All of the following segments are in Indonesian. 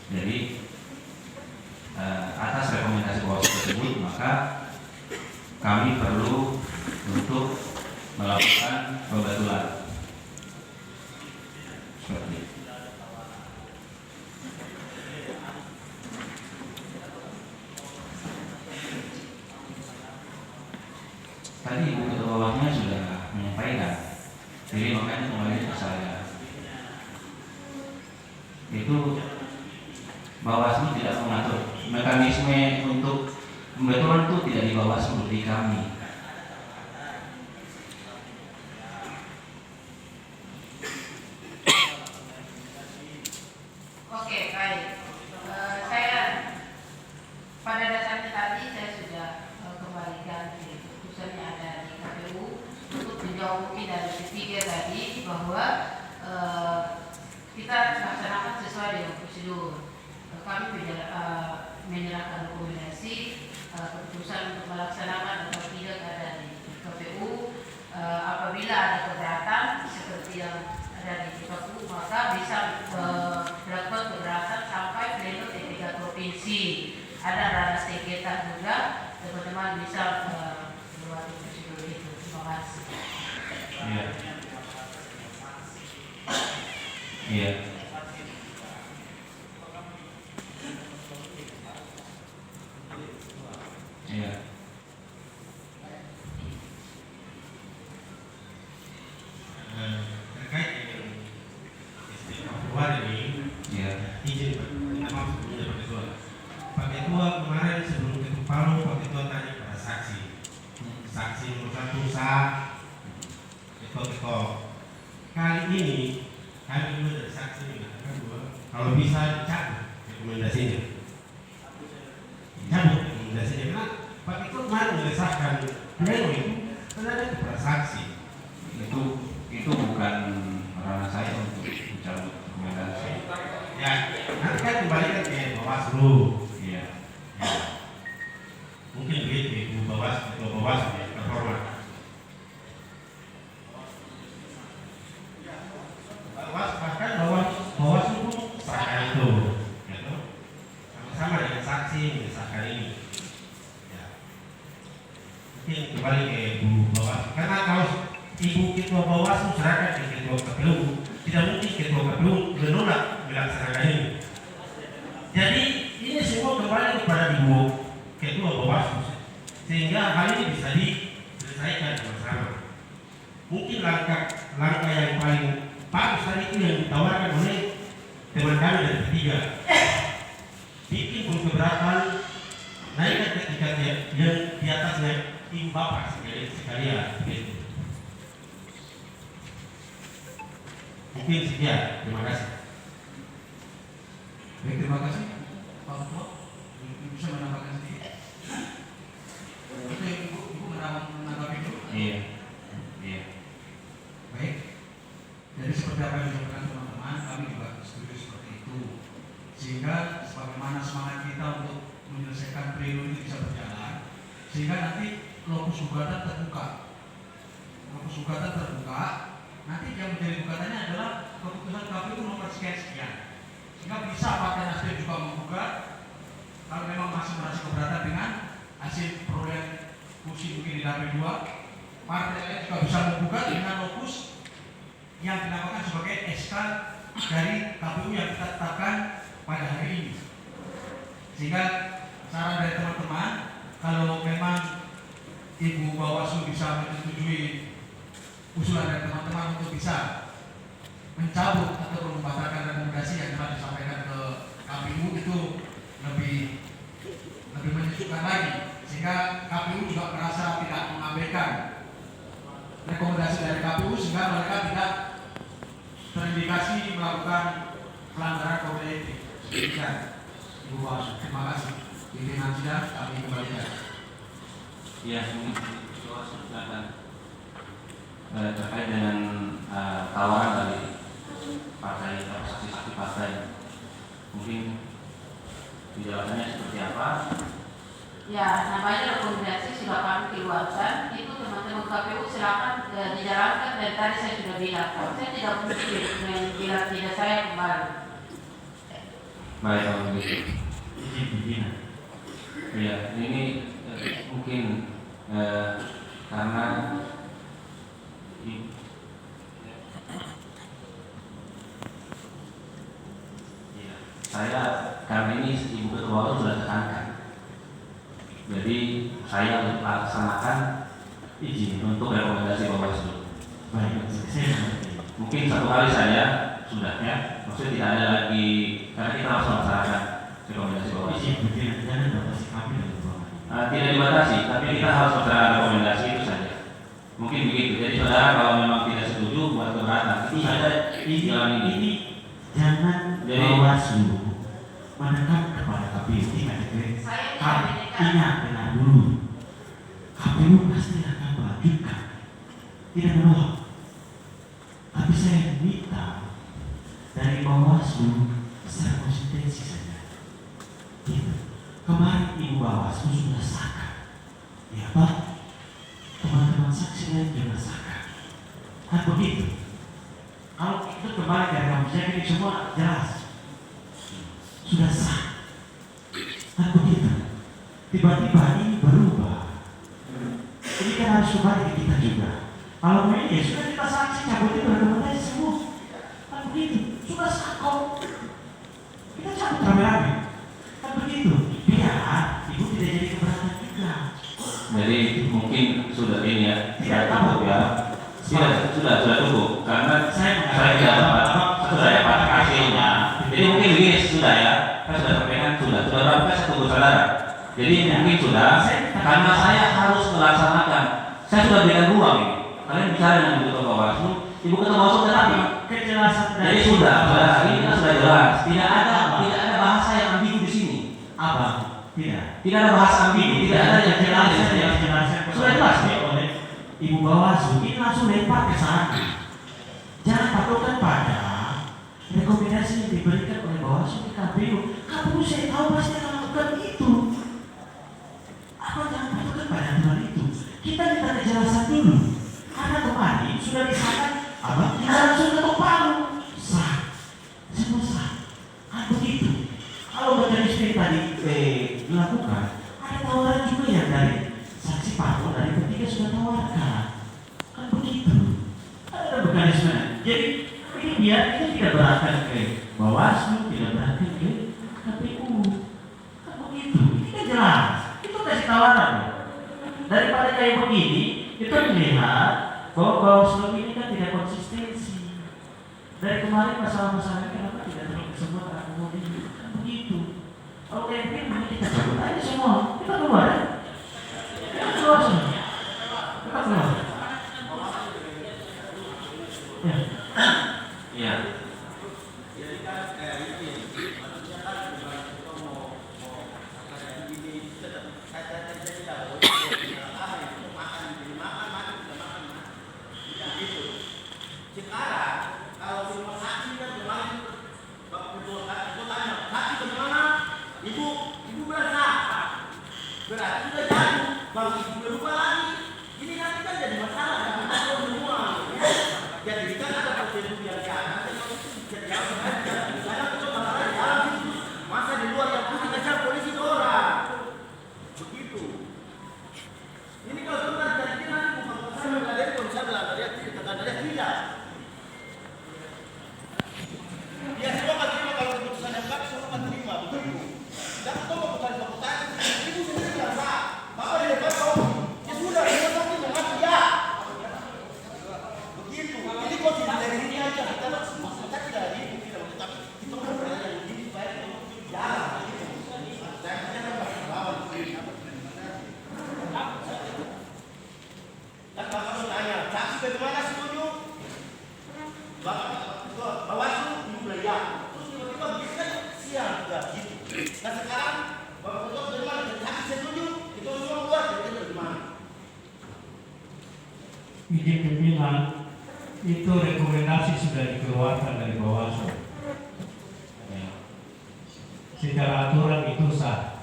Jadi atas rekomendasi Bawaslu tersebut, maka kami perlu untuk melakukan pembatulan seperti itu. Tadi Ibu Ketua Bawaslu sudah menyampaikan, jadi makanya kembali ke saya. Itu Bawaslu tidak mengatur mekanisme untuk pembatulan itu, tidak di Bawaslu, di kami. Oke, baik. Saya pada dasarnya tadi saya sudah kembalikan di keputusan yang ada di KPU untuk menjawab mungkin dari ketiga tadi bahwa kita laksanakan sesuai dengan prosedur. Kami menyerahkan rekomendasi keputusan untuk melaksanakan atau tidak ada di KPU. Apabila ada keberatan seperti yang ada di KPU, maka bisa dilakukan keberatan sampai pleno di 3 provinsi. Ada ranah sengketa juga, teman-teman bisa melewati prosedur itu. Terima kasih. Iya. Iya. Iya. Terkait dengan istilah keluar ini, izin Pak, maaf sebelumnya Pak Ketua. Pak Ketua kemarin sebelum ketuk palu, Pak Ketua tanya pada saksi. Saksi nomor 1 sah, ketok. Kali ini kami juga dari saksi mengatakan bahwa kalau bisa dicabut rekomendasinya. Cabut rekomendasinya karena Pak Ketua kemarin mengesahkan pleno itu karena ada kepada saksi. Itu bukan ranah saya untuk mencabut rekomendasi. Ya, nanti kan kembalikan ke Bawaslu. Iya. Ya. Mungkin begitu Ibu Bawaslu, Ketua Bawaslu ya, terhormat. Bahkan Bawaslu pun serahkan itu, gitu. Sama-sama dengan saksi mengesahkan ini. Ya. Mungkin kembali ke Ibu Bawaslu. Karena kalau Ibu Ketua Bawaslu serahkan ke Ketua KPU, tidak mungkin Ketua KPU menolak melaksanakan ini. Jadi ini semua kembali kepada Ibu Ketua Bawaslu, sehingga hal ini bisa diselesaikan bersama. Mungkin langkah yang paling bagus tadi itu yang ditawarkan oleh teman kami dari ketiga, bikin keberatan, naikkan ke tingkat yang di atasnya imbang sekalian. Begitu. Mungkin sekian, terima kasih. Baik, terima kasih Pak Ketua. Bisa menambahkan sedikit? Oke, Ibu menanggapi itu? Iya. Baik. Jadi seperti apa yang disampaikan teman-teman, kami juga setuju seperti itu. Sehingga sebagaimana semangat kita untuk menyelesaikan pleno ini bisa berjalan, sehingga nanti lokus gugatan terbuka. Nanti yang menjadi gugatannya adalah keputusan KPU nomor sekian-sekian. Sehingga bisa Partai Nasdem juga menggugat kalau memang masih merasa keberatan dengan hasil perolehan kursi mungkin di dapil 2. Partai lain juga bisa menggugat dengan lokus yang dinamakan sebagai SK dari KPU yang kita tetapkan pada hari ini. Sehingga saran dari teman-teman, kalau memang Ibu Bawaslu bisa menyetujui usulan dari teman-teman untuk bisa mencabut atau membatalkan rekomendasi yang telah disampaikan ke KPU, itu lebih menyejukkan lagi, sehingga KPU juga merasa tidak mengabaikan rekomendasi dari KPU, sehingga mereka tidak terindikasi melakukan pelanggaran kode etik. Demikian Ibu Bawaslu. Terima kasih. Pimpinan sidang kami kembalikan. Iya, silakan. Terkait dengan tawaran dari partai saksi partai, mungkin penjelasannya seperti apa? Ya, namanya rekomendasi sudah kami keluarkan. Itu teman-teman KPU silakan dijalankan. Dan tadi saya sudah bilang, saya tidak mungkin bilang tidak saya kembali. Baik kalau begitu. izin pimpinan. Iya, ini mungkin karena saya karena ini Ibu Ketua Bawaslu sudah tekankan, jadi saya laksanakan izin untuk rekomendasi Bawaslu. Baik, saya mengerti. Mungkin satu kali saya sudah ya, maksudnya tidak ada lagi karena kita harus melaksanakan rekomendasi Bawaslu. Izin pimpinan, jangan batasi kami dari bawah. Tidak dibatasi, tapi kita harus melaksanakan rekomendasi itu saja. Mungkin begitu. Jadi saudara kalau memang tidak setuju buat keberatan, itu saja jalan ini. Jangan Jadi- Bawaslu menekan kepada KPU. Saya tidak Kami menekan. ingat dengar dulu, KPU pasti akan melanjutkan, tidak menolak. Tapi saya minta dari Bawaslu secara konsistensi saja. Gitu. Kemarin Ibu Bawaslu sudah sahkan, ya Pak. Teman-teman saksi lain juga sahkan. Kan begitu. Kalau itu kembali dari kamu, saya ini semua jelas. Sudah sah. Kan begitu. Tiba-tiba ini berubah. Ini kan harus kembali ke kita juga. Kalau ini ya sudah kita saksi cabut itu rekomendasi semua. Kan begitu. Sudah sah kok. Kita cabut rame-rame. Kan begitu. Biar Ibu tidak jadi keberatan juga. Jadi mungkin sudah ini ya, Tidak sudah cukup ya. Sudah cukup karena saya tidak dapat hasilnya. Jadi mungkin begini sudah ya, saya sudah sampaikan sudah berapa saya tunggu saudara. Jadi mungkin sudah, karena saya harus melaksanakan. Saya sudah berikan ruang ini. Kalian bicara dengan Ibu Ketua Bawaslu, Ibu Ketua Bawaslu tetapi Kejelasan jadi sudah, ini kan sudah jelas. Tidak ada bahasa yang ambigu di sini. apa? Tidak. Tidak ada bahasa ambigu, tidak ada yang jelas. yang dijelaskan Sudah jelas ya? oleh Ibu Bawaslu. Ini langsung lempar ke sana. Jangan patokan pada rekomendasi yang diberikan oleh Bawaslu ke KPU. KPU saya tahu pasti akan melakukan itu. Apa jangan patokan pada aturan itu? Kita minta kejelasan dulu. Karena kemarin sudah disahkan, abang kita langsung ketok palu. Sah, semua sah. Kan begitu. Kalau mekanisme tadi dilakukan, ada tawaran juga yang dari saksi parpol dari ketiga sudah tawarkan. Kan begitu. Ada mekanisme. Jadi ini biar itu tidak beratkan ke Bawaslu, tidak beratkan ke KPU. Kan begitu. Ini kan jelas. Itu kasih tawaran. Daripada kayak begini, kita melihat bahwa Bawaslu ini kan tidak konsistensi. Dari kemarin masalah-masalahnya kenapa tidak semua terakomodir? Kan begitu. Kalau kayak begini kita cabut aja semua. Kita keluar ya. Kita keluar semua. Kita keluar. Ya. Iya. Sekarang kalau semua saksi kan kemarin waktu tanya saksi bagaimana? Ibu bilang sah. Berarti sudah jatuh. Baru ibu berubah lagi. Ini nanti kan jadi masalah dan kita tahu semua. Jadi kan ada prosedur yang jalan. Jadi misalnya kita masalah di dalam situ, masa di luar yang putih kejar polisi orang. Begitu. Ini kalau benar jadi nanti bukan saya mengadakan kalau saya bilang dari tidak. Ya semua kan terima kalau keputusan MK semua kan terima begitu. Dan itu keputusan ibu sendiri biasa. Bapak di depan kau ya sudah dia pasti mengaku ya. Begitu. Ini kok tidak dari ini aja kita tidak ada ini tidak tapi kita kan berada yang begini baik ya. Saya kan lawan. Dan bapak bertanya, saksi bagaimana setuju? Bapak Bawaslu bilang ya. Terus tiba-tiba bisa siang juga gitu. Nah sekarang bapak ketua bagaimana? Dan saksi setuju, itu semua keluar dari bagaimana? Izin pimpinan itu rekomendasi sudah dikeluarkan dari Bawaslu. Secara aturan itu sah.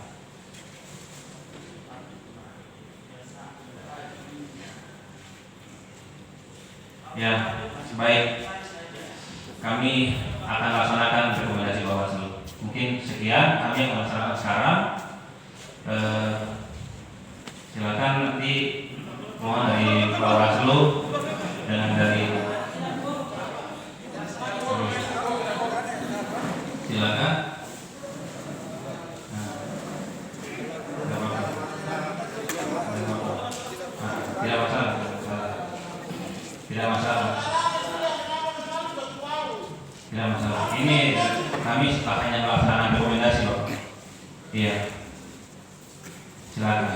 Ya, baik. Kami akan laksanakan rekomendasi Bawaslu. Mungkin mungkin sekian kami akan laksanakan sekarang. Silakan nanti mohon dari Bawaslu dengan dari silakan. Tidak masalah. Tidak masalah. Tidak masalah. Ini kami hanya melaksanakan rekomendasi, Pak. Iya. Silakan.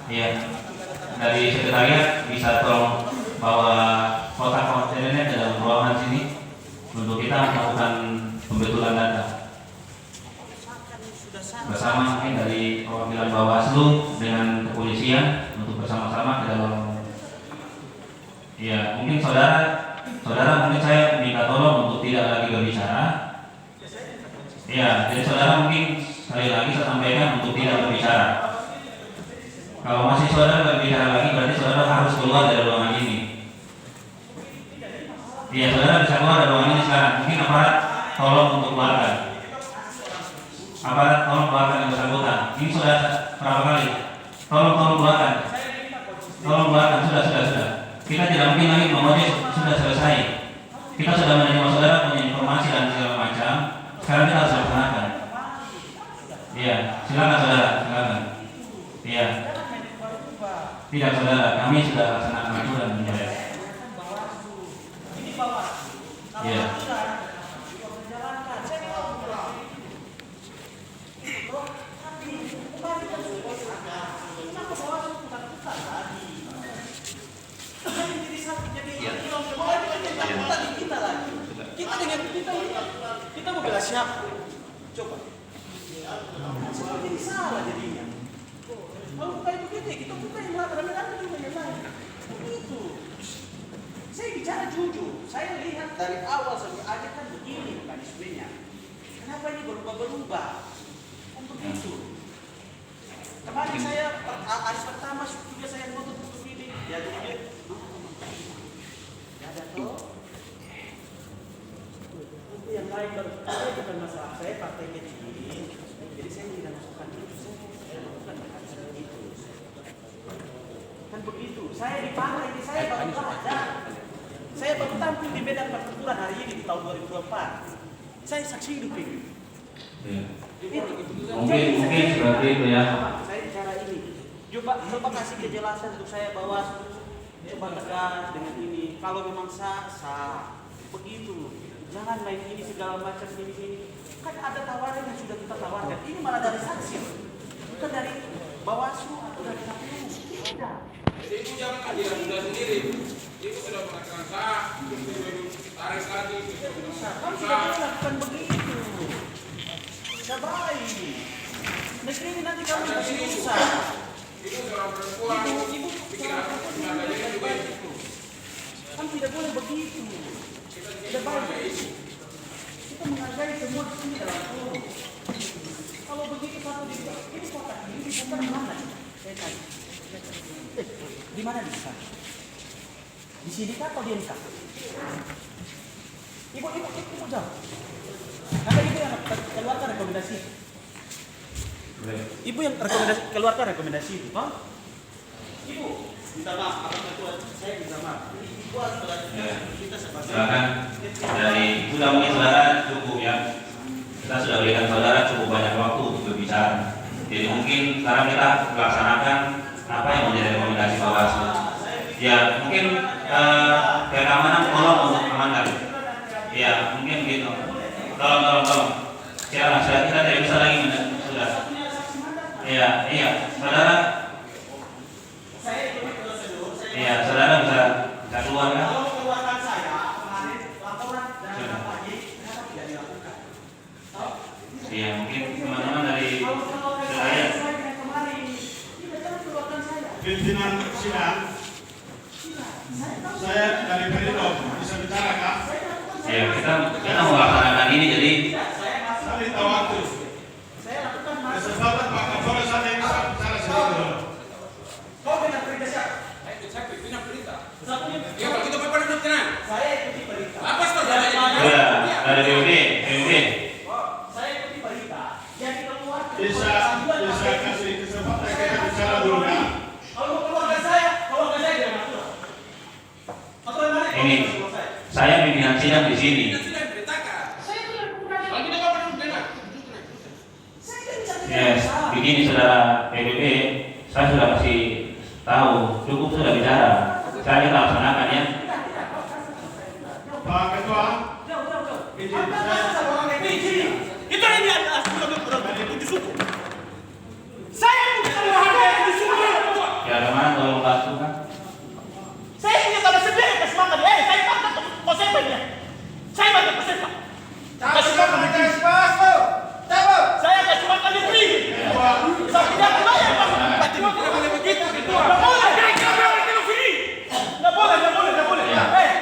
Iya. Dari sekretariat bisa tolong bawa kotak kontainernya ke dalam ruangan sini untuk kita melakukan pembetulan data. Bersama mungkin dari perwakilan Bawaslu dengan kepolisian untuk bersama-sama ke dalam. Ya, mungkin saudara mungkin saya minta tolong untuk tidak lagi berbicara. Ya, jadi saudara mungkin sekali lagi saya sampaikan untuk tidak berbicara. Kalau masih saudara berbicara lagi berarti saudara harus keluar dari ruangan ini. Iya, saudara bisa keluar dari ruangan ini sekarang. Mungkin aparat tolong untuk keluarkan. Aparat tolong keluarkan yang bersangkutan. Ini sudah berapa kali? Tolong keluarkan. Tolong keluarkan. Sudah. Kita tidak mungkin lagi mengojes, sudah selesai. Kita sudah menerima saudara punya informasi dan segala macam. Sekarang kita harus laksanakan. Iya, silakan saudara, silakan. Iya. Tidak saudara, kami sudah laksanakan itu dan menjawab. Iya. Kita dengan kita mau bela siapa? Coba. Semua jadi salah jadinya. Kalau bukan begitu, kita bukan yang rame-rame juga yang lain. Begitu. Saya bicara jujur. Saya lihat dari awal sampai akhir kan begini mekanismenya. Kenapa ini berubah-berubah? Kan begitu. Kemarin saya hari pertama juga saya nutup ini. Ya jadi ada tuh. Yang lain saya bukan masalah saya partai kecil, jadi saya tidak masukkan itu, saya lakukan seperti itu. Kan begitu. Saya di partai ini saya baru belajar. Saya baru tampil di medan pertempuran hari ini di tahun 2024. Saya saksi hidup ini. Mungkin seperti itu ya. Saya bicara ini. Coba kasih kejelasan untuk saya bahwa coba tegas dengan ini. Kalau memang sah begitu. Jangan main ini segala macam ini. Kan ada tawaran yang sudah kita tawarkan. Ini malah dari saksi, bukan dari Bawaslu atau dari KPU. Tidak. Jadi ibu jangan ajaran sudah sendiri. Ibu sudah mengatakan sah, tarik lagi. Kamu tidak boleh lakukan begitu. Tidak baik. Negeri ini nanti kamu masih susah. Ibu seorang perempuan. Ibu seorang perempuan tidak baik itu. Kan tidak boleh begitu. Tidak baik. Kita menghargai semua di sini dalam forum. Kalau begitu satu di ini kotak ini bukan di mana? Saya tanya. Di mana bisa? Di sini kah atau di MK? Ibu jawab. Karena ibu yang keluarkan rekomendasi. Ibu yang keluarkan rekomendasi itu, Pak? Ibu, minta maaf, apa ketua saya minta maaf. Ibu harus kita sebagai. Silakan. Dari sudah mungkin saudara cukup ya. Kita sudah berikan saudara cukup banyak waktu untuk berbicara. Jadi mungkin sekarang kita laksanakan apa yang menjadi rekomendasi Bawaslu. Ya mungkin keamanan tolong untuk amankan. Ya mungkin begitu. Tolong. Silakan kita tidak bisa lagi sudah. Iya, saudara. Iya, saudara bisa keluar kan? Kalau keluarkan saya kemarin laporan dari pagi kenapa tidak dilakukan? Iya, mungkin teman-teman dari saya. Pimpinan sidang, saya dari Perindo bisa bicara kak? Ya kita mau laksanakan ini jadi. Saya minta waktu. Kesempatan Pak Kapolres saya yang bisa bicara sedikit. Kau benar perintah siapa? Saya pimpinan perintah. Ya kalau kita berpada tenang. Saya ikuti perintah. Apa saudara? Sudah, Ada PUD. Saya ikuti berita. Jadi keluarga. Bisa kasih kesempatan kita bicara dulu ya. Kalau keluarga saya dia ngatur. Atau yang mana? Ini saya pimpinan sidang di sini. Kita sudah beritakan. Saya itu yang kemudian. Kalau kita nggak pernah dengar. Saya kan bisa Yes, begini saudara PBB, saya sudah kasih tahu, cukup sudah bicara. Saya kita laksanakan ya. Pak Ketua, izin saya. Kita ini adalah di suku. Saya bukan orang di suku. Ya kemana tolong bantu kan? Saya punya tanah sendiri kasih makan. Saya makan konsepennya. Saya banyak peserta. Kasih makan negeri. Saya kasih makan negeri. Saya tidak dibayar Pak. Tidak boleh begitu. Tidak boleh. Tidak boleh.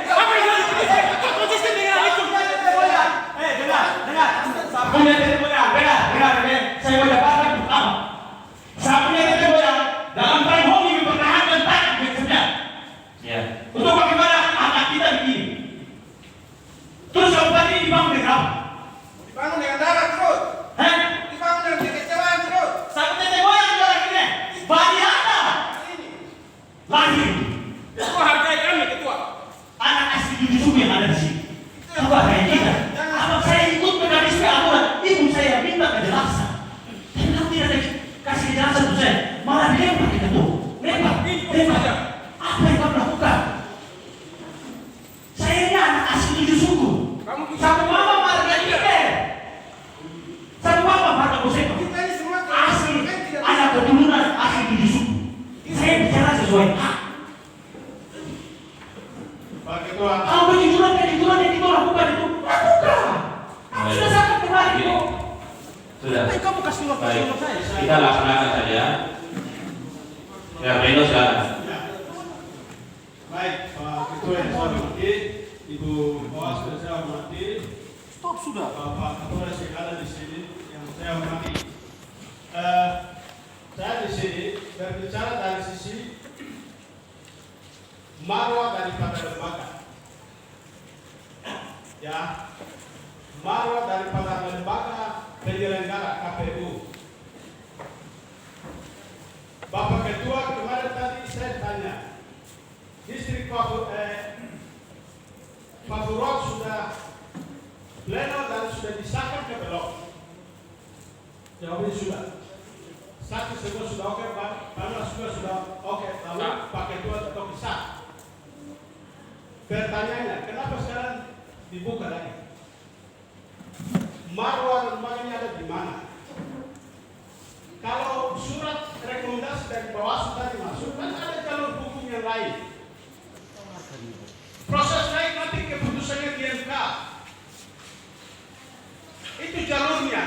Apa yang jadi begitu? Konsisten dengan itu. Dengar. Punya nenek moyang. Dengar. Saya mau dapatkan pertama. Saya punya nenek moyang dalam time holding mempertahankan tanah kerja. Ya. Untuk bagaimana anak kita begini. Terus kabupaten ini dibangun dengan apa? Dibangun dengan darah terus. Hah? Dibangun dengan kekecewaan terus. Saya nenek moyang di orang ini. Bani ada. Lahir. Ketua hargai kami, ketua. Anak asli di suku yang ada di sini. Apa kayak kita? Apa saya ikut mekanisme aturan? Ibu saya minta kejelasan. Tapi kamu tidak kasih kejelasan untuk saya. Malah dilempar kita tuh. Lempar. Apa yang kamu lakukan? Saya ini anak asli tujuh suku. Kamu bisa. Satu mama marga kita. Satu mama marga Bosepa. Kita ini semua Asli. kan tidak Anak keturunan asli tujuh suku. Saya bicara sesuai hak. Pak Ketua, Kalau kejujuran yang kita lakukan itu, lakukan. Sudah sangat kemarin Begini. kok. Sudah. Tapi kamu kasih Baik. waktu saya. Kita laksanakan saja. Ya, Reno silakan. ya. Baik, Pak Ketua yang saya hormati, Ibu Bawaslu yang saya hormati, Stop sudah. Bapak Kapolres yang ada di sini yang saya hormati. Saya di sini berbicara dari sisi marwah daripada lembaga. Ya, marwah daripada lembaga penyelenggara KPU. Bapak Ketua, kemarin tadi saya tanya, distrik Pavurot sudah pleno dan sudah disahkan ke belum? Jawabnya sudah. Saksi semua sudah oke, Panwas juga sudah oke, lalu Pak Ketua tetap sah. Pertanyaannya, kenapa sekarang dibuka lagi? Marwah lembaga ini ada di mana? Kalau surat rekomendasi dari Bawaslu tadi masuk, kan ada jalur hukum yang lain. Proses lain nanti keputusannya di MK. Itu jalurnya.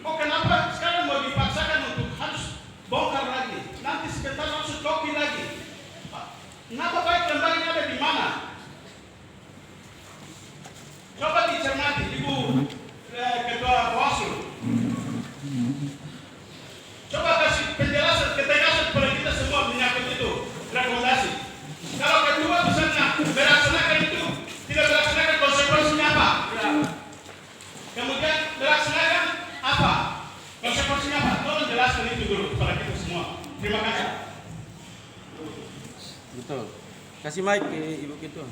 Oh, kenapa sekarang mau dipaksakan untuk harus bongkar lagi? Nanti sebentar langsung kopi lagi. Kenapa baik lembaga ini ada di mana? Coba dicermati, Ibu Ketua Bawaslu. Coba kasih penjelasan, ketegasan kepada kita semua menyangkut itu rekomendasi. Kalau kedua misalnya melaksanakan itu, tidak melaksanakan konsekuensinya apa? Kemudian melaksanakan apa? Konsekuensinya apa? Tolong jelaskan itu dulu kepada kita semua. Terima kasih. Betul. Kasih mic ke Ibu Ketua.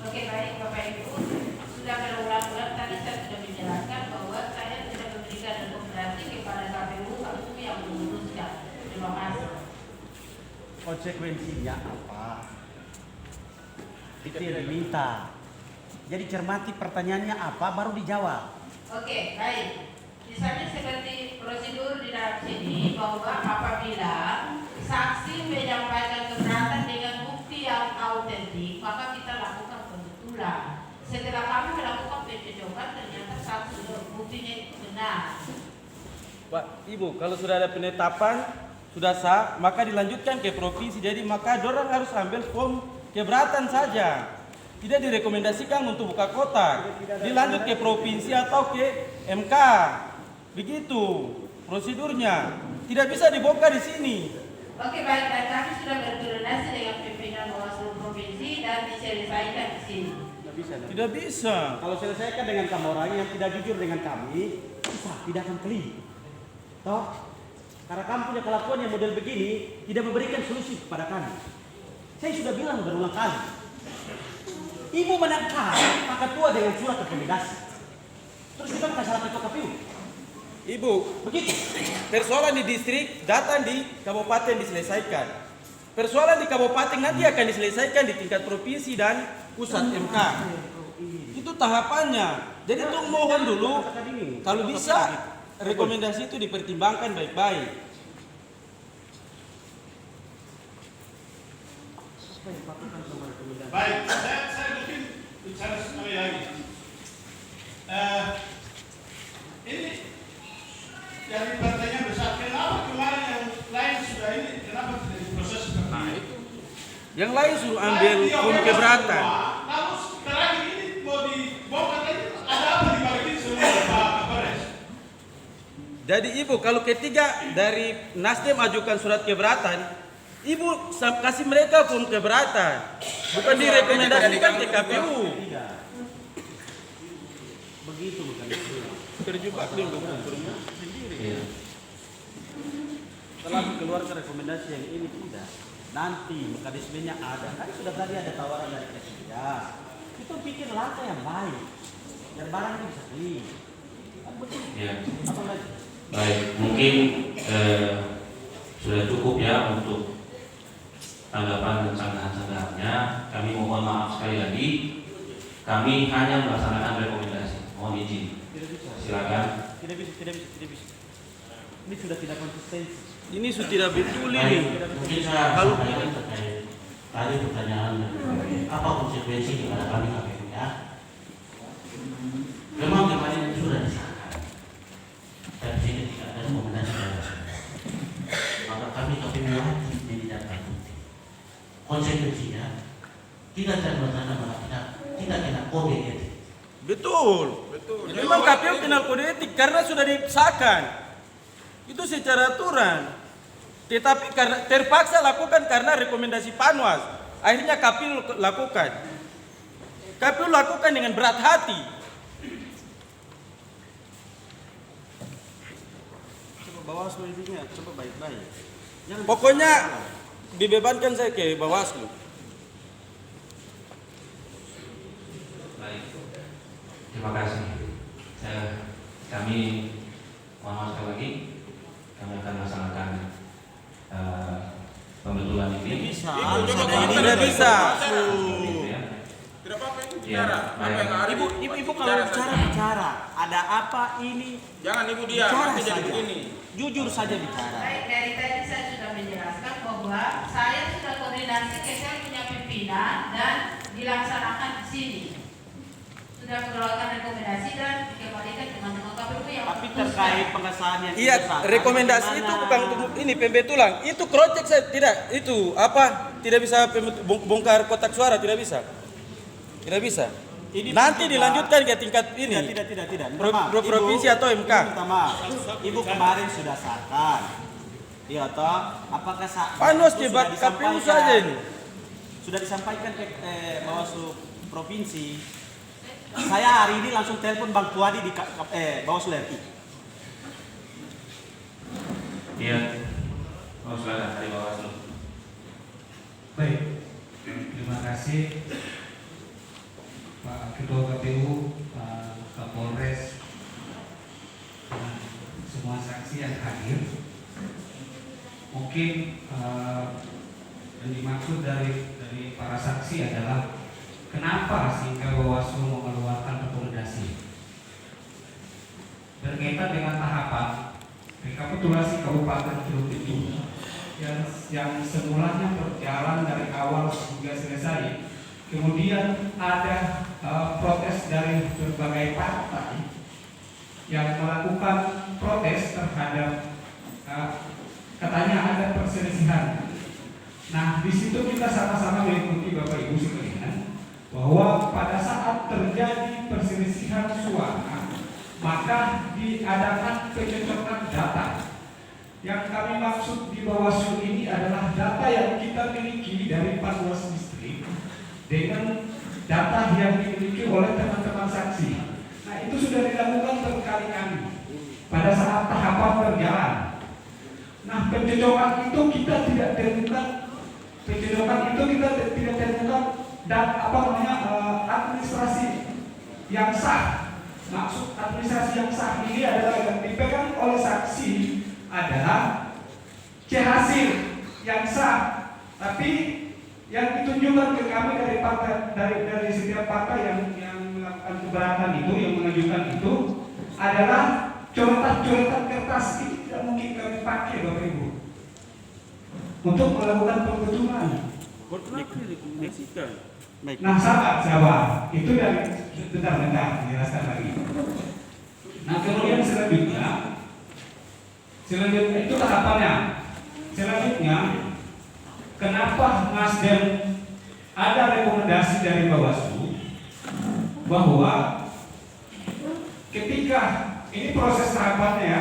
Oke, baik Bapak Ibu, sudah berulang-ulang tadi saya sudah menjelaskan bahwa saya tidak memberikan rekomendasi kepada KPU yang memutuskan. Terima kasih. Konsekuensinya apa? Itu yang diminta. Jadi cermati pertanyaannya apa, baru dijawab. Oke, baik. Misalnya seperti prosedur di dalam sini bahwa apabila saksi menyampaikan keberatan dengan bukti yang autentik, maka kita lakukan pembetulan. Setelah kami melakukan pencocokan, ternyata saksi buktinya itu benar. Pak, Ibu, kalau sudah ada penetapan, sudah sah, maka dilanjutkan ke provinsi. Jadi maka dorang harus ambil form keberatan saja. tidak direkomendasikan untuk buka kotak, dilanjut ke provinsi atau ke MK. Begitu prosedurnya, tidak bisa dibongkar di sini. Oke, baik, dan kami sudah berkoordinasi dengan pimpinan Bawaslu Provinsi dan diselesaikan di sini. Tidak bisa. Kalau selesaikan dengan kamu orang yang tidak jujur dengan kami, susah, tidak akan keli. Toh, karena kamu punya kelakuan yang model begini, tidak memberikan solusi kepada kami. Saya sudah bilang berulang kali. Ibu menangkap Pak Ketua dengan surat rekomendasi. Terus kita bukan salah Ketua KPU. Ibu, Begitu. persoalan di distrik datang di kabupaten diselesaikan. Persoalan di kabupaten nanti akan diselesaikan di tingkat provinsi dan pusat MK. Itu tahapannya. Jadi tunggu mohon dulu, kalau bisa rekomendasi itu dipertimbangkan baik-baik. Baik, saya mungkin bicara sekali lagi. Ini dari partainya besar, kenapa kemarin yang lain sudah ini, kenapa tidak diproses seperti itu? Yang lain suruh ambil hukum keberatan. Lalu terakhir ini mau dibongkar lagi, ada apa di balik ini semua Pak Kapolres? Jadi Ibu, kalau ketiga dari Nasdem ajukan surat keberatan, Ibu kasih mereka hukum keberatan, bukan direkomendasikan ke KPU. Begitu bukan. Terjebak dulu. Setelah keluarkan rekomendasi yang ini tidak, nanti mekanismenya ada. Kan sudah tadi ada tawaran dari presiden. Itu bikin langkah yang baik, dan barang ini bisa beli. Ya. Apa lagi? Baik, mungkin sudah cukup ya untuk tanggapan dan sanggahan-sanggahannya. Kami mohon maaf sekali lagi. Kami hanya melaksanakan rekomendasi. Mohon izin. Silakan. Tidak bisa. Ini sudah tidak konsistensi. Ini sudah tidak betul Baik, ini. mungkin saya Kalau sampaikan terkait tadi pertanyaan apa konsekuensi kepada kami KPU ya. Memang kemarin itu sudah disahkan, tapi sini tidak ada rekomendasi dari maka kami KPU wajib menyediakan bukti. Konsekuensinya kita tidak melaksanakan kita kena kode etik. Betul. Memang KPU kenal kode etik karena sudah disahkan. Itu secara aturan. Tetapi karena terpaksa lakukan karena rekomendasi Panwas. Akhirnya KPU lakukan. KPU lakukan dengan berat hati. Coba Bawaslu intinya, coba baik-baik. Pokoknya dibebankan saya ke Bawaslu. Baik. Terima kasih. Kami mohon maaf sekali lagi. Kami akan melaksanakan pembetulan ini. Tidak bisa. Tidak apa-apa itu Ya, bicara. Apa yang hari Ibu kalau bicara, ada apa ini? Jangan ibu diam, Bicara nanti jadi saja. begini. Jujur saja bicara. Baik, dari tadi saya sudah menjelaskan bahwa saya sudah koordinasi ke saya punya pimpinan dan dilaksanakan di sini. Sudah mengeluarkan rekomendasi dan dikembalikan ke teman-teman KPU yang Tapi memutuskan. terkait pengesahan yang Iya, disahkan, rekomendasi itu bagaimana? bukan untuk ini pembetulan. Itu cross check saya tidak. Itu apa? Tidak bisa bongkar kotak suara, tidak bisa. Tidak bisa. Ini Nanti juga- dilanjutkan ke tingkat ini. Tidak. Minta maaf. Provinsi Ibu, atau MK. Minta maaf. Ibu kemarin sudah sahkan. Iya toh? Apakah Panwas itu debat sudah KPU disampaikan- saja ini. Sudah disampaikan ke Bawaslu Provinsi. Saya hari ini langsung telepon Bang Puadi di Bawaslu RI. Iya. Oh, silakan dari Bawaslu. Baik, terima kasih Pak Ketua KPU, Pak Kapolres, dan semua saksi yang hadir. Mungkin yang dimaksud dari para saksi adalah kenapa sehingga Bawaslu mengeluarkan rekomendasi berkaitan dengan tahapan rekapitulasi Kabupaten Celuk itu yang semulanya berjalan dari awal hingga selesai. Kemudian ada protes dari berbagai partai yang melakukan protes terhadap katanya ada perselisihan. Nah, di situ kita sama-sama mengikuti Bapak Ibu sekalian bahwa pada saat terjadi perselisihan suara maka diadakan pencocokan data. Yang kami maksud di Bawaslu ini adalah data yang kita miliki dari Panwas Distrik dengan data yang dimiliki oleh teman-teman saksi. Nah, itu sudah dilakukan berkali-kali pada saat tahapan berjalan. Nah, pencocokan itu kita tidak temukan dan administrasi yang sah. Maksud administrasi yang sah ini adalah yang dipegang oleh saksi adalah hasil yang sah, tapi yang ditunjukkan ke kami dari partai dari setiap partai yang melakukan keberatan itu, yang mengajukan itu adalah coretan kertas. Itu tidak mungkin kami pakai, Bapak Ibu, untuk melakukan penghitungan. Nah, sahabat, itu dari bentar, jelaskan lagi. Nah, kemudian selanjutnya itu tahapannya. Selanjutnya, kenapa Nasdem ada rekomendasi dari Bawaslu bahwa ketika ini proses tahapannya ya,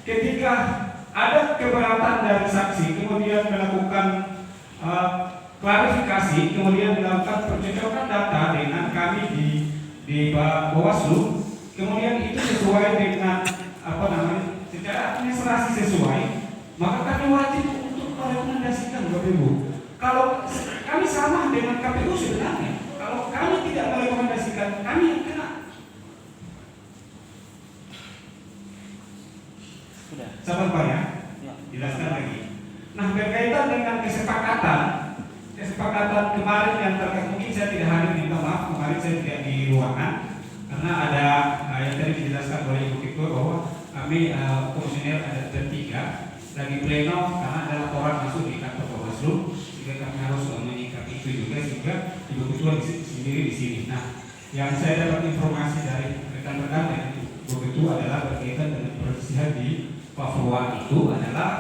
ketika ada keberatan dari saksi, kemudian melakukan klarifikasi, kemudian melakukan pencocokan data dengan kami di Bawaslu, kemudian itu sesuai dengan secara administrasi sesuai, maka kami wajib untuk merekomendasikan, Bapak Ibu. Kalau kami sama dengan KPU sebenarnya, kalau kami tidak merekomendasikan, kami yang kena. Sabar Pak ya, jelaskan lagi. Nah, berkaitan dengan kesepakatan kemarin yang terkait, mungkin saya tidak hadir, minta maaf, kemarin saya tidak di ruangan karena ada yang tadi dijelaskan oleh Ibu Ketua bahwa kami komisioner ada bertiga lagi pleno karena ada laporan masuk di kantor Bawaslu, sehingga kami harus menyikapi itu juga, sehingga Ibu Ketua sendiri di sini. Nah, yang saya dapat informasi dari rekan-rekan dengan Ibu Ketua adalah berkaitan dengan perselisihan di Papua itu adalah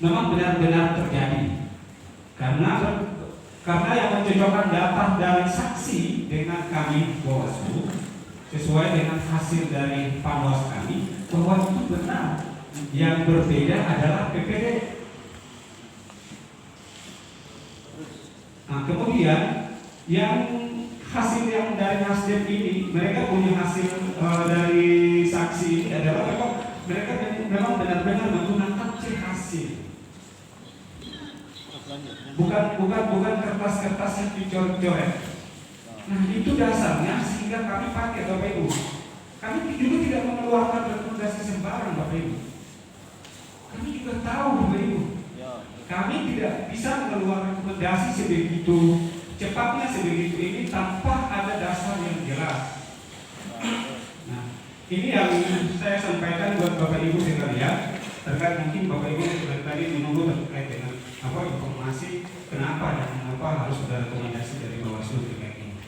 memang benar-benar terjadi karena yang mencocokkan data dari saksi dengan kami Bawaslu sesuai dengan hasil dari Panwas kami bahwa itu benar. Yang berbeda adalah PPD. Nah, kemudian yang hasil yang dari Nasdem ini, mereka punya hasil dari saksi ini adalah mereka memang benar-benar menggunakan hasil. Bukan kertas-kertas yang dicoret-coret. Nah, itu dasarnya sehingga kami pakai, Bapak Ibu. Kami juga tidak mengeluarkan rekomendasi sembarang, Bapak Ibu. Kami juga tahu, Bapak Ibu. Kami tidak bisa mengeluarkan rekomendasi sebegitu cepatnya, sebegitu ini tanpa ada dasar yang jelas. Nah, ini yang saya sampaikan buat Bapak Ibu sekalian. Terkait mungkin Bapak Ibu dari tadi menunggu terkait dengan informasi kenapa dan mengapa harus ada rekomendasi dari Bawaslu terkait ini.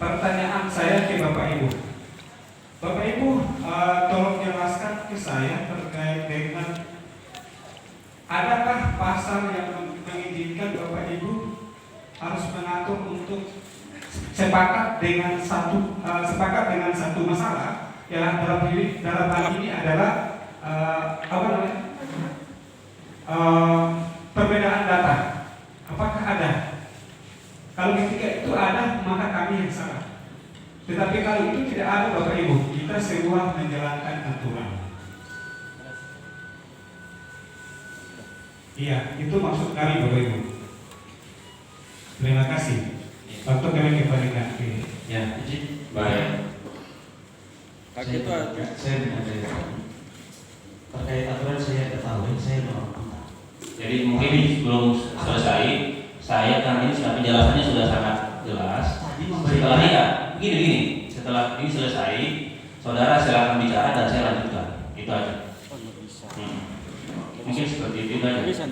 Pertanyaan saya ke Bapak Ibu, tolong jelaskan ke saya terkait dengan adakah pasal yang mengizinkan Bapak Ibu harus mengatur untuk sepakat dengan satu masalah, ya dalam hal ini adalah perbedaan data. Apakah ada? Kalau ketika itu ada, maka kami yang salah. Tetapi kalau itu tidak ada, Bapak Ibu, kita semua menjalankan aturan. Iya, itu maksud kami, Bapak Ibu. Terima kasih. Waktu kami kembalikan ke baik. Saya terkait aturan saya ketahui, saya menolak. Jadi mungkin belum selesai. Saya karena ini penjelasannya sudah sangat jelas. Setelah ini begini, setelah ini selesai, saudara silakan bicara dan saya lanjutkan. Itu aja. Mungkin seperti itu aja. Bisa.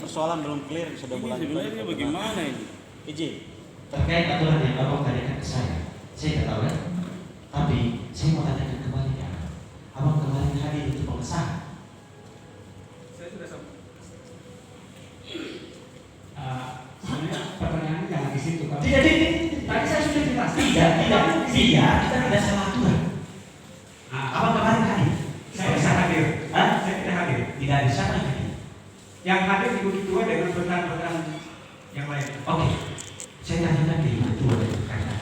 Persoalan belum clear, sudah mulai. Sebenarnya bagaimana ini? Izin. Terkait aturan yang Abang tanyakan ke saya tidak tahu ya. Tapi saya mau tanyakan kembali ya. Abang kemarin hadir untuk pengesahan. Saya sudah sampai. Iya, kita tidak salah aturan. Nah, abang kemarin hadir. Saya bisa hadir. Hah? Saya tidak hadir. Tidak ada siapa yang hadir. Yang hadir Ibu Ketua dengan rekan-rekan yang lain. Oke, saya tanyakan ke Ibu Ketua dan rekan-rekan.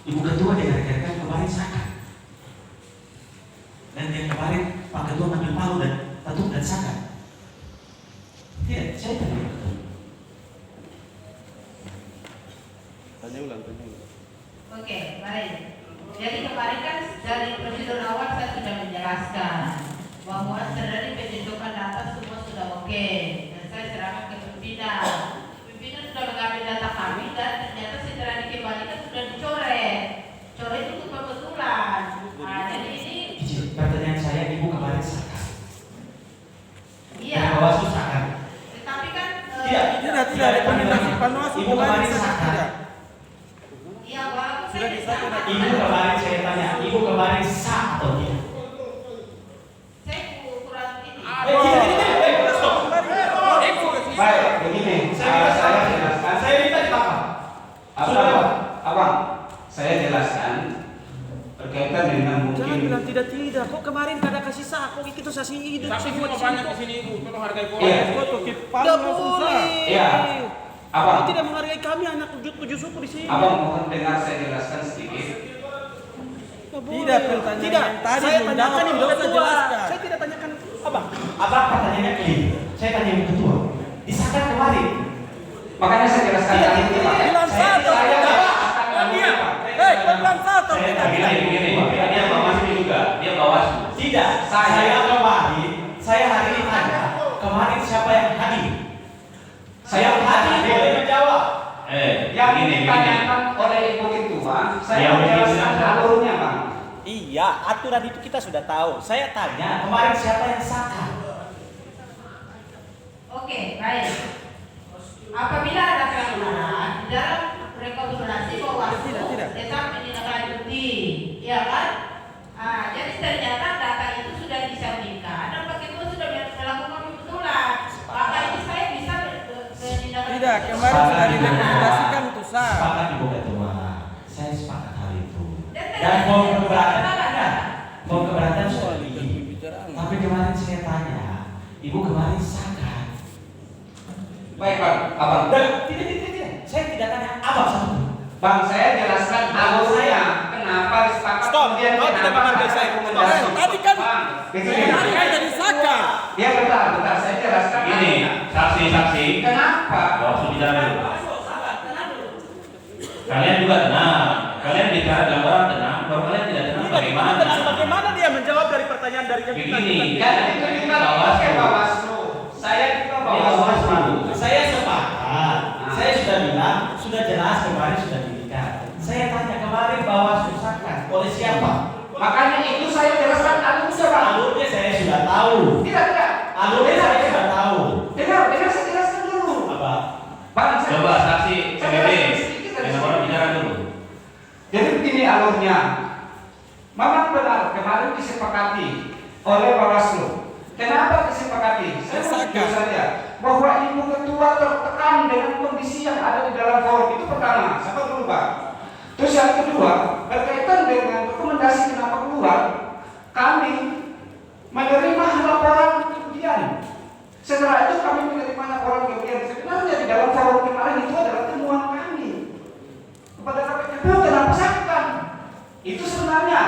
Ibu Ketua dengan rekan-rekan kemarin sakat. Dan yang kemarin Pak Ketua ambil palu dan patung dan sakat. Tidak, saya tanya Ibu Ketua. Tanya ulang. Oke, baik. Jadi kemarin kan dari prosedur awal saya sudah menjelaskan bahwa dari penunjukan data semua sudah oke, dan saya serahkan ke pimpinan. Pimpinan sudah mengambil data kami dan ternyata setelah dikembalikan sudah dicoret. Coret itu kebetulan. Nah, jadi ini Pertanyaan saya, Ibu kemarin sakat. iya. Bawaslu sakat. Tetapi kan Tidak, rekomendasi Panwas Ibu kemarin sakat. iya, walaupun Sudah saya disahkan. Ibu kemarin saya tanya, Ibu kemarin sah atau tidak? saya kurang ini. Baik, begini. Saya jelaskan. Saya minta ditangkap. Abang, saya jelaskan berkaitan dengan Jangan mungkin. bilang tidak. Kok kemarin kada kasih sah? Kok itu saksi hidup Tapi semua semua di banyak di sini. sini Ibu, tolong hargai Iya. orang. Tidak boleh. Iya. Abang, Kau tidak menghargai kami anak tujuh suku di sini. abang mohon dengar saya jelaskan sedikit. Tidak, pertanyaan Tidak. yang tadi Saya belum tanyakan jawab, Ibu belum Ketua. jelaskan. Saya tidak tanyakan abang. Abang pertanyaannya clear. Saya tanya Ibu Ketua. Disahkan kemarin. Makanya saya jelaskan Tidak, tadi, Pak. bilang sah atau Saya tidak? akan Pak. Kau bilang sah atau Saya tidak? Begini, dia Bawaslu juga, dia Bawaslu. Tidak, saya kemarin, saya hari ini tanya, kemarin siapa yang hadir? Saya hadir, boleh menjawab. Yang begini. ditanyakan oleh Ibu Ketua, saya Yang menjelaskan begini. alurnya, Bang. Iya, aturan itu kita sudah tahu. Saya tanya, kemarin siapa yang sakat? Oke, baik. Apabila ada pelanggaran di dalam rekomendasi Bawaslu tetap menindaklanjuti, ya kan? Jadi ternyata data itu sudah disandingkan dan Pak Ketua sudah melakukan pembetulan. Maka ini saya bisa menindaklanjuti. Tidak, kemarin sudah direkomendasikan untuk sah. Sepakat Ibu Ketua. Saya sepakat hal itu. Dan form keberatan soal ini. Tapi kemarin saya tanya, Ibu kemarin sakat. Baik, Bang. Abang. Tidak. Saya tidak tanya abang satu. Bang, saya jelaskan alurnya. Kenapa disepakati Stop. kemudian Kau tidak kenapa menghargai ada saya. rekomendasi. Stop. Tadi kan- Bang, begini. Tadi kan dari sakat. Ya bentar, saya jelaskan. Ini saksi. Kenapa? Bawaslu bicara dulu. Kalian juga tenang. Kalian bicara gambaran tenang. Kalau kalian tidak tenang, bagaimana? Bagaimana dia menjawab dari pertanyaan dari yang kita Begini, Kan itu juga pakai Bawaslu. Saya juga Bawaslu. Saya sepakat. Saya sudah bilang, sudah jelas kemarin sudah dilihat. Saya tanya kemarin Bawaslu sakat oleh siapa? Makanya itu saya jelaskan alurnya, Bang. Alurnya saya sudah tahu. Tidak. Alurnya saya sudah tahu. Dengar, saya jelaskan dulu. Apa? Bang, Coba saksi PBB. Dengan orang bicara dulu. Jadi begini alurnya. Memang benar kemarin disepakati oleh Bawaslu. Kenapa disepakati? Saya jujur saja bahwa Ibu Ketua tertekan dengan kondisi yang ada di dalam forum itu pertama. Siapa dulu, Pak? Terus yang kedua, berkaitan dengan rekomendasi kenapa keluar, kami menerima laporan kemudian. Setelah itu kami menerima laporan kemudian. Sebenarnya di dalam forum kemarin itu adalah temuan kami kepada KPKPU kenapa sakan. Itu sebenarnya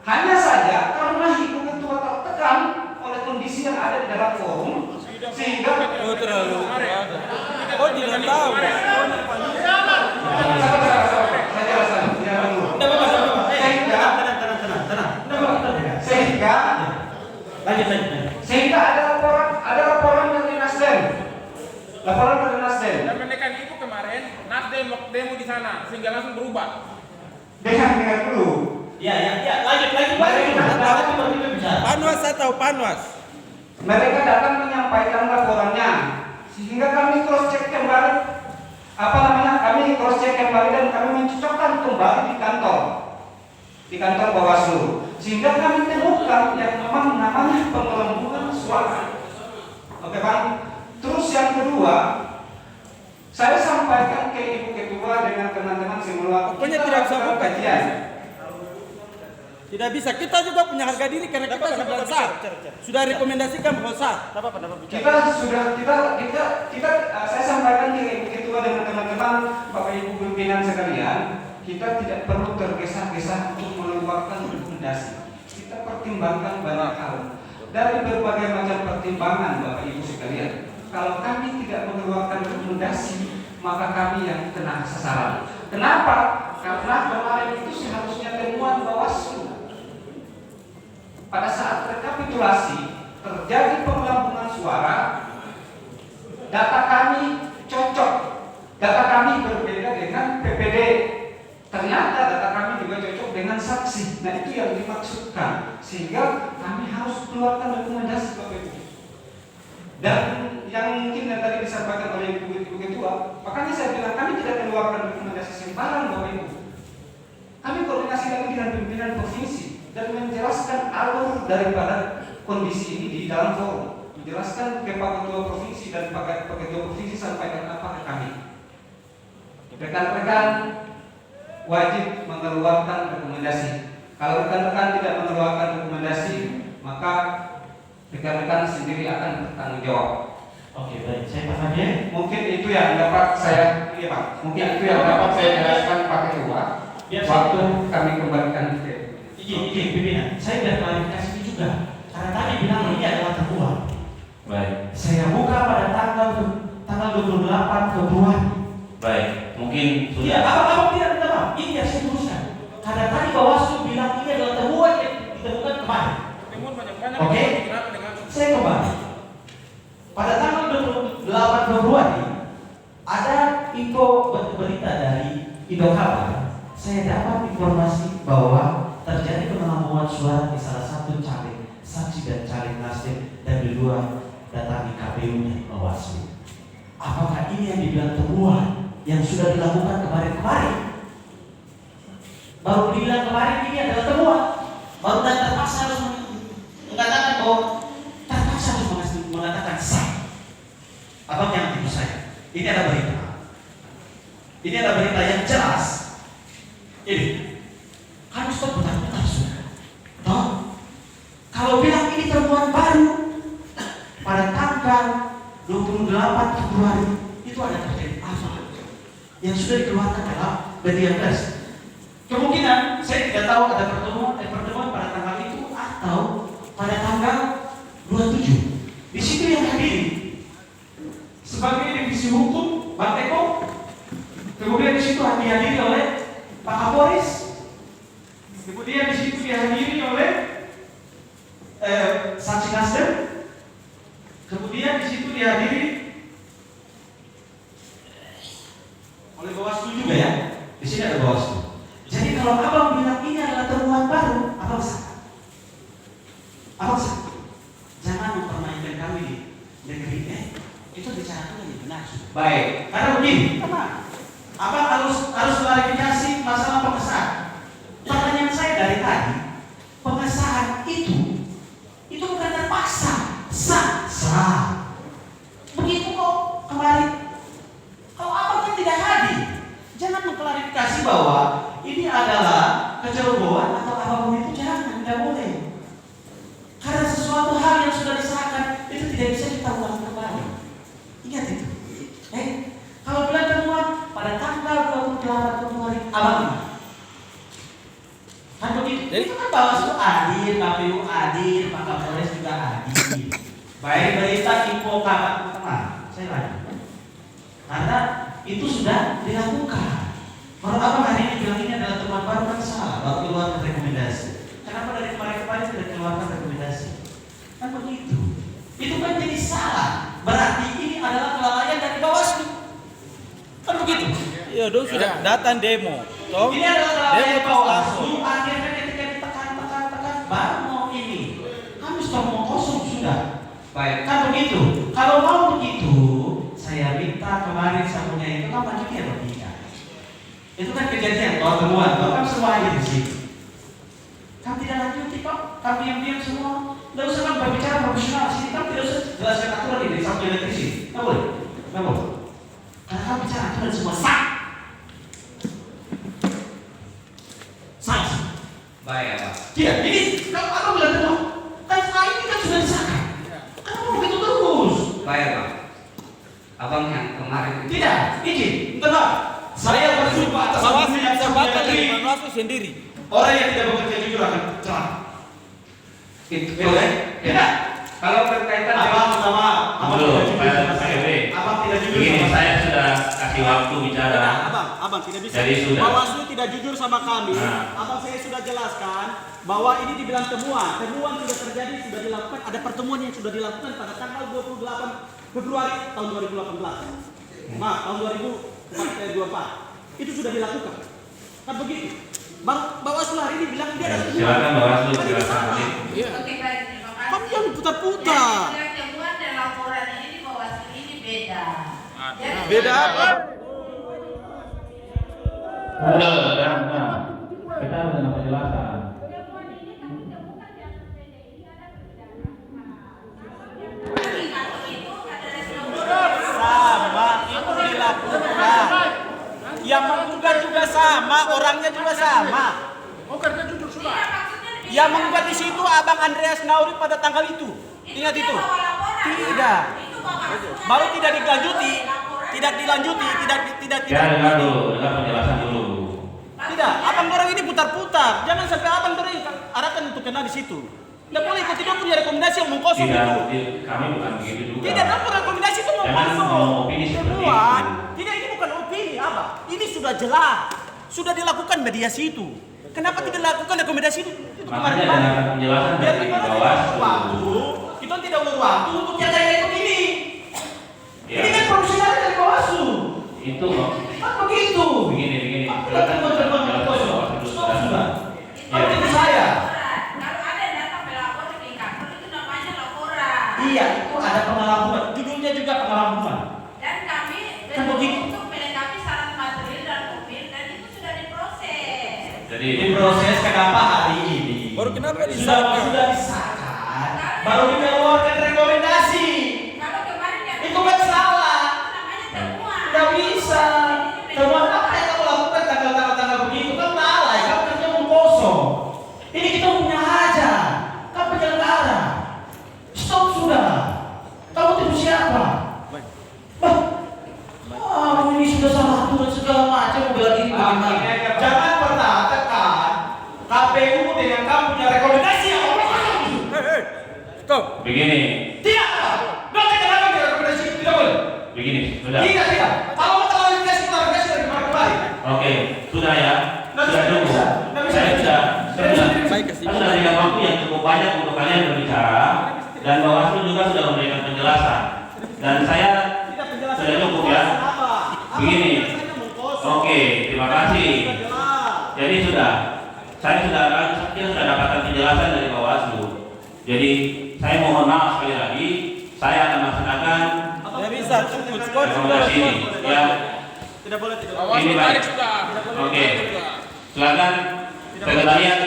hanya saja karena Ibu Ketua tertekan oleh kondisi yang ada di dalam forum sehingga terlalu. Oh, tidak tahu. saya jelaskan sehingga ada laporan dari Nasdem. Dan menekan itu kemarin Nasdem demo di sana sehingga langsung berubah. Dengar dulu. Ya, lanjut. Panwas atau Panwas? Mereka datang menyampaikan laporannya sehingga kami cross check kembali kami cross check kembali dan kami mencocokkan kembali di kantor Bawaslu sehingga kami temukan yang memang namanya penggelembungan suara. Oke, Bang. Terus yang kedua, saya sampaikan ke Ibu Ketua dengan teman-teman semua. Pokoknya kita tidak usah lakukan buka. kajian. Tidak bisa. Kita juga punya harga diri karena kita sudah sah. Sudah rekomendasikan bahwa sah. Saya sampaikan di Ibu Ketua dengan teman-teman Bapak Ibu pimpinan sekalian, kita tidak perlu tergesa-gesa untuk mengeluarkan rekomendasi. Kita pertimbangkan banyak hal. Dari berbagai macam pertimbangan Bapak Ibu sekalian, kalau kami tidak mengeluarkan rekomendasi, maka kami yang kena sasaran. Kenapa? Karena kemarin itu seharusnya temuan Bawaslu. Pada saat rekapitulasi terjadi pengelambungan suara, data kami cocok, data kami berbeda dengan PPD. Ternyata data kami juga cocok dengan saksi. Nah itu yang dimaksudkan, sehingga kami harus keluarkan rekomendasi Bapak Ibu. Dan yang mungkin yang tadi disampaikan oleh Ibu Ketua, makanya saya bilang kami tidak keluarkan rekomendasi sembarang Bapak Ibu. Kami koordinasi lagi dengan pimpinan provinsi dan menjelaskan alur daripada kondisi ini di dalam forum, menjelaskan ke Pak Ketua Provinsi dan Pak Ketua Provinsi sampaikan apa ke kami. Rekan-rekan wajib mengeluarkan rekomendasi. Kalau rekan-rekan tidak mengeluarkan rekomendasi, maka rekan-rekan sendiri akan bertanggung jawab. Oke, baik. Saya paham ya. Mungkin itu yang dapat saya, iya Pak. Mungkin itu yang dapat saya jelaskan Pak Ketua. Waktu kami kembalikan ke Izin pimpinan, saya sudah klarifikasi juga. Karena tadi bilang ini adalah temuan. Baik. Saya buka pada tanggal 28 Februari. Baik. Mungkin sudah. Iya, apa tidak minta maaf? Ini yang saya teruskan. Karena tadi Bawaslu bilang ini adalah temuan yang ditemukan kemarin. Oke? Saya kembali. Pada tanggal 28 Februari ada info berita dari Indokabar. Saya dapat informasi bahwa terjadi pengelambungan suara di salah satu caleg, saksi dan caleg Nasdem dan kedua datangi KPU dan Bawaslu. Apakah ini yang dibilang temuan yang sudah dilakukan kemarin-kemarin? Baru dibilang kemarin ini adalah temuan, baru dan terpaksa harus mengatakan bahwa terpaksa harus mengatakan sah. Abang jangan tipu saya. Ini ada berita. Ini ada berita yang jelas. Ini harus terputar-putar sudah. Toh, kalau bilang ini temuan baru pada tanggal 28 Februari itu ada terjadi apa yang sudah dikeluarkan dalam media pers. Kemungkinan saya tidak tahu ada pertemuan pada tanggal itu atau pada tanggal 27. Di situ yang hadir sebagai divisi hukum Bang Eko, kemudian di situ dihadiri oleh Pak Kapolres. Kemudian di situ dihadiri oleh saksi Nasdem. Kemudian di situ dihadiri oleh Bawaslu juga ya. Di sini ada Bawaslu. Jadi kalau abang bilang ini adalah temuan baru, abang sah. Abang sah. Jangan mempermainkan kami di negeri itu bicara yang benar. Baik. Karena begini, abang harus klarifikasi masalah pengesahan. Pertanyaan saya dari tadi, pengesahan itu bukan terpaksa, sah. Begitu kok kemarin. Kalau abang kan tidak hadir, jangan mengklarifikasi bahwa ini adalah kecerobohan atau apapun itu, jangan, tidak boleh. Karena sesuatu hal yang sudah disahkan itu tidak bisa kita ulang kembali. Ingat itu. Kalau bilang temuan pada tanggal 28 Februari, abang ini. Kan begitu. Jadi itu kan Bawaslu hadir, KPU hadir, Pak Kapolres juga hadir. Baik berita info kabar teman, saya lagi. Karena itu sudah dilakukan. Kalau abang hari ini bilang ini adalah temuan baru kan salah, baru keluarkan rekomendasi. Kenapa dari kemarin-kemarin tidak keluarkan rekomendasi? Kan begitu. Itu kan jadi salah. Berarti ini adalah kelalaian dari Bawaslu. Kan begitu? Iya dong, sudah datang demo. Toh? Ini adalah kelalaian Demo Bawaslu. Akhirnya ketika ditekan, baru mau ini. Kami sudah mau kosong sudah. Baik. Kan begitu. Kalau mau begitu, saya minta kemarin samunya itu kan lanjutnya bertiga. Itu kan kejadian, kalau temuan, kalau kan semua ada di sini. Kan tidak lanjuti kok, kan diam-diam semua. Tidak usah kan berbicara profesional sini, kan tidak usah jelaskan aturan ini sampai dari sini. Tidak boleh, tidak boleh. Karena kan bicara aturan semua sah. Baik, Abang. Iya, ini kalau Abang bilang terus, kan setelah ini kan sudah disahkan. Kenapa begitu terus? Baik, Abang. Abang yang kemarin Tidak, izin, bentar. Saya bersumpah atas Bawaslu yang bisa saya batal miliki. dari Bawaslu sendiri. Orang yang tidak bekerja jujur akan celaka. itu Boleh? Tidak. kalau berkaitan Abang sama Abang tidak jujur sama saya. Abang tidak jujur Begini, sama saya sudah kasih waktu bicara. Abang tidak bisa. Jadi sudah. Bawaslu tidak jujur sama kami. Nah. Abang saya sudah jelaskan bahwa ini dibilang temuan. Temuan sudah terjadi, sudah dilakukan. Ada pertemuan yang sudah dilakukan pada tanggal 28 Februari tahun 2018. Maaf, tahun 2024. Itu sudah dilakukan. Kan begitu. Bawaslu hari ini bilang dia ada temuan. Silakan Bawaslu, Kan ini silakan. salah. Oke, baik, terima kasih. Kamu jangan putar-putar. Yang bilang temuan dan laporan ini di Bawaslu ini beda. Jadi, Beda apa? Kita harus ada penjelasan. Sama, itu dilakukan. Yang menggugat juga sama, orangnya juga sama. Oh, karena jujur sudah. Yang menggugat di situ Abang Andreas Nauri pada tanggal itu. Ingat itu? Tidak. Baru tidak dilanjuti, tidak. Ya, dengar dulu, dengar penjelasan dulu. Tidak, Abang orang ini putar-putar. Jangan sampai Abang orang arahkan untuk kena di situ. Tidak boleh, kalau tidak punya rekomendasi yang mengkosong Tidak, itu. kami bukan begitu juga. Tidak, kamu rekomendasi itu Jangan mengkosong. mau opini seperti Temuan. itu. Tidak, ini bukan opini, Abang. Ini sudah jelas. Sudah dilakukan mediasi itu. Kenapa tidak dilakukan rekomendasi itu? Itu Makanya kemarin. ada penjelasan Biar dari kita Bawaslu. kita tidak ulur waktu untuk yang kayak begini. Ya. Ini kan profesional dari Bawaslu. Itu loh. Kan begitu. Begini. Silakan Penjelasan kosong. Bawaslu Sudah. sudah. Kalau itu saya. kalau ada yang datang melapor di kantor itu namanya laporan. Iya, itu ada pengalaman. Judulnya juga pengalaman. Dan kami Kan begitu. untuk melengkapi syarat material dan mobil dan itu sudah diproses. Jadi Diproses kenapa hari ini? Baru kenapa Sudah disahkan. Baru dikeluarkan rekomendasi. Kalau kemarin yang Itu kan salah. namanya temuan. Tidak bisa. Temuan apa yang kamu lakukan tanggal-tanggal begitu? Kan lalai, kamu kerja mengkosong. Ini kita punya aja. Kamu penyelenggara. Stop sudah. Kamu tipu siapa? Kamu ini sudah salah aturan segala macam bela diri bagaimana? Jangan pernah tekan KPU dengan kamu punya rekomendasi yang Stop. begini, tidak. Nggak kenapa punya rekomendasi itu tidak boleh. begini, sudah. Tidak. Kalau mau klarifikasi dari kemarin. Oke, sudah ya. Sudah cukup. Saya sudah berikan waktu yang cukup banyak untuk kalian berbicara dan Bawaslu juga sudah memberikan penjelasan. Dan saya sudah cukup ya. Begini. Oke, terima kasih. Jadi saya sudah dapatkan penjelasan dari Bawaslu. Jadi saya mohon maaf sekali lagi. Saya akan melaksanakan Tidak bisa, cukup. Skor rekomendasi ini. Ya, Tidak boleh. ini baik. Oke, silakan sekretariat.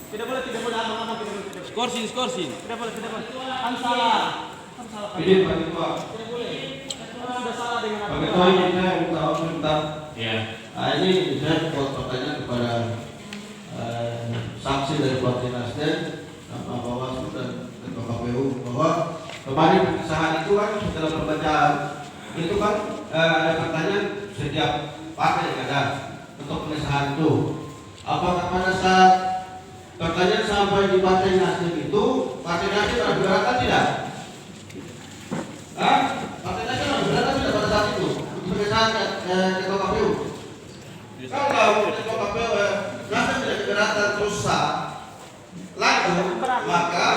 Tidak boleh, Abang, tidak boleh. Skorsin. Tidak boleh. Kan salah. Ini Pak Ketua. Tidak boleh. Sudah salah dengan Pak Ketua ini saya minta waktu sebentar. Ya. Ini saya buat pertanyaan kepada saksi dari Partai Nasdem, Pak Bawaslu dan Ketua KPU bahwa kemarin pengesahan itu kan setelah pembacaan itu kan ada pertanyaan setiap partai yang ada untuk pengesahan itu. Apakah pada saat pertanyaan sampai di Partai Nasdem itu Partai Nasdem ada keberatan tidak? Partai Nasdem ada keberatan tidak pada saat itu untuk pengesahan Ketua KPU? Kalau Ketua KPU Nasdem tidak keberatan terus sah lanjut, maka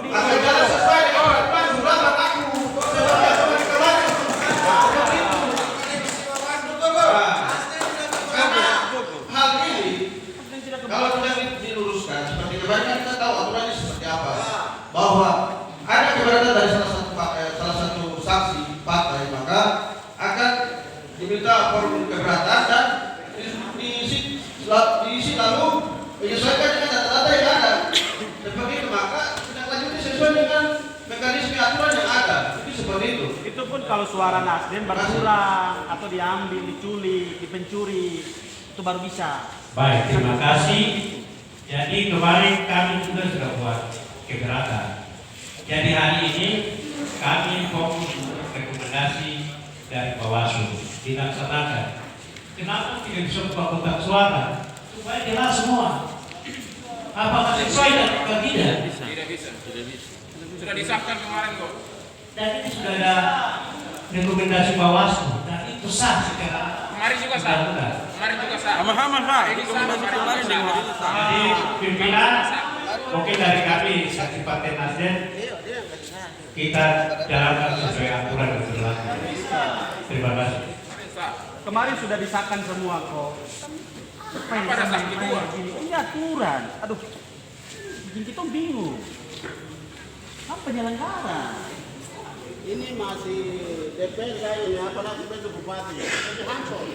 akan jalan sesuai dengan peraturan sudah berlaku. Karena hal ini kalau sudah diluruskan seperti kemarin kita tahu aturannya seperti apa, bahwa ada keberatan dari salah satu saksi partai, maka akan diminta form keberatan dan diisi lalu menyesuaikan dengan data-data yang ada. Seperti itu, maka tidak lanjutnya sesuai dengan mekanisme aturan yang ada. Itu seperti itu. Itu pun kalau suara Nasdem berkurang atau diambil, diculik, dipencuri, itu baru bisa. Baik, terima kasih. Jadi kemarin kami juga sudah buat keberatan. Jadi hari ini kami fokus untuk rekomendasi dari Bawaslu dilaksanakan. Kenapa tidak bisa buka kotak suara? Supaya jelas semua. Apakah sesuai dan atau tidak? Tidak bisa. Sudah disahkan kemarin kok. Dan ini sudah ada rekomendasi Bawaslu dan itu sah secara Kemarin juga sah. Kemarin juga sah. Sama-sama sah. Ini sah, kemarin juga sah. Jadi pimpinan mungkin dari kami saksi Partai Nasdem kita jalankan sesuai aturan yang berlaku. Terima kasih. Kemarin sudah disahkan semua kok. Apa ada saksi dua? Ini aturan. Aduh, bikin kita bingung. Apa penyelenggara? Ini masih DPR kayaknya, apalagi besok bupati. Itu handphone.